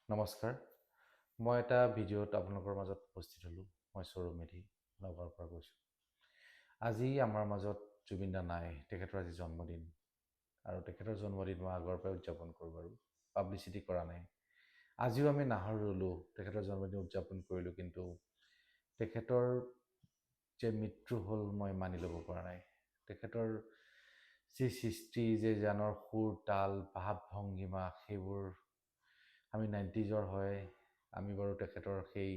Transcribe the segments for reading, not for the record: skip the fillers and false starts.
নমস্কাৰ। মই এটা ভিডিঅ'ত আপোনালোকৰ মাজত উপস্থিত হ'লোঁ। মই সৌৰভ মেধি নগাঁৱৰ পৰা কৈছোঁ। আজি আমাৰ মাজত জুবিন দা নাই। তেখেতৰ আজি জন্মদিন আৰু তেখেতৰ জন্মদিন মই আগৰ পৰাই উদযাপন কৰোঁ বাৰু, পাব্লিচিটি কৰা নাই। আজিও আমি নাহৰ ৰুলোঁ, তেখেতৰ জন্মদিন উদযাপন কৰিলোঁ, কিন্তু তেখেতৰ যে মৃত্যু হ'ল মই মানি ল'ব পৰা নাই। তেখেতৰ যি সৃষ্টি, যে গানৰ সুৰ তাল ভাৱ ভংগীমা, সেইবোৰ আমি 90s হয়, আমি বাৰু তেখেতৰ সেই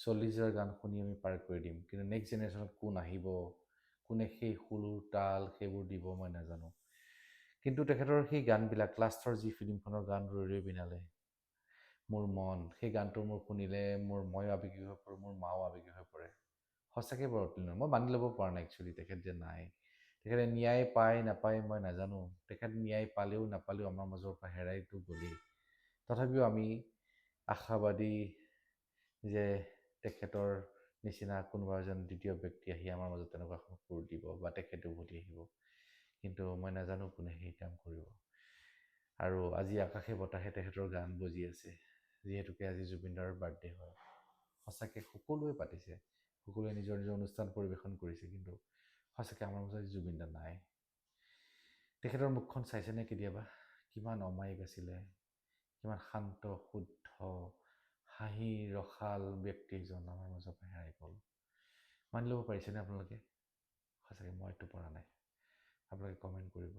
40s গান শুনি আমি পাৰ কৰি দিম, কিন্তু নেক্সট জেনেৰেশ্যনত কোন আহিব, কোনে সেই সুৰ তাল সেইবোৰ দিব মই নাজানো। কিন্তু তেখেতৰ সেই গানবিলাক, লাষ্টৰ যি ফিল্মখনৰ গান ৰৈ ৰৈ বিনালে, মোৰ মন, সেই গানটো মোৰ শুনিলে ময়ো আৱেগিক হৈ পৰোঁ, মোৰ মাও আৱেগিক হৈ পৰে। সঁচাকৈ বৰ অতুলনীয়। মই মানি ল'ব পৰা নাই একচুৱেলি তেখেত যে নাই। তেখেতে ন্যায় পায় নাপায় মই নাজানো। তেখেত ন্যায় পালেও নাপালেও আমাৰ মাজৰ পৰা হেৰাইতো গ'লেই। তথাপিও আমি আশাবাদী যে তেখেতৰ নিচিনা কোনোবা এজন দ্বিতীয় ব্যক্তি আহি আমাৰ মাজত তেনেকুৱা সুৰ দিব বা তেখেতে উভতি আহিব, কিন্তু মই নাজানো কোনে সেই কাম কৰিব। আৰু আজি আকাশে বতাহে তেখেতৰ গান বজি আছে, যিহেতুকে আজি জুবিন দাৰ বাৰ্থডে হয়। সঁচাকৈ সকলোৱে পাতিছে, সকলোৱে নিজৰ নিজৰ অনুষ্ঠান পৰিৱেশন কৰিছে, কিন্তু সঁচাকৈ আমাৰ মাজত জুবিন দা নাই। তেখেতৰ মুখখন চাইছেনে কেতিয়াবা? কিমান অমায়িক আছিলে, কিমান শান্ত শুদ্ধ হাঁহি ৰসাল ব্যক্তি এজন আমাৰ মাজৰ পৰা হেৰাই গ'ল। মানি ল'ব পাৰিছেনে আপোনালোকে? সঁচাকৈ মইতো পৰা নাই। আপোনালোকে কমেণ্ট কৰিব।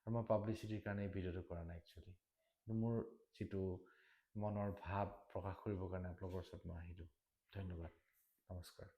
আৰু মই পাব্লিচিটিৰ কাৰণে এই ভিডিঅ'টো কৰা নাই একচুৱেলি, কিন্তু মোৰ যিটো মনৰ ভাৱ প্ৰকাশ কৰিবৰ কাৰণে আপোনালোকৰ ওচৰত মই আহিলোঁ। ধন্যবাদ, নমস্কাৰ।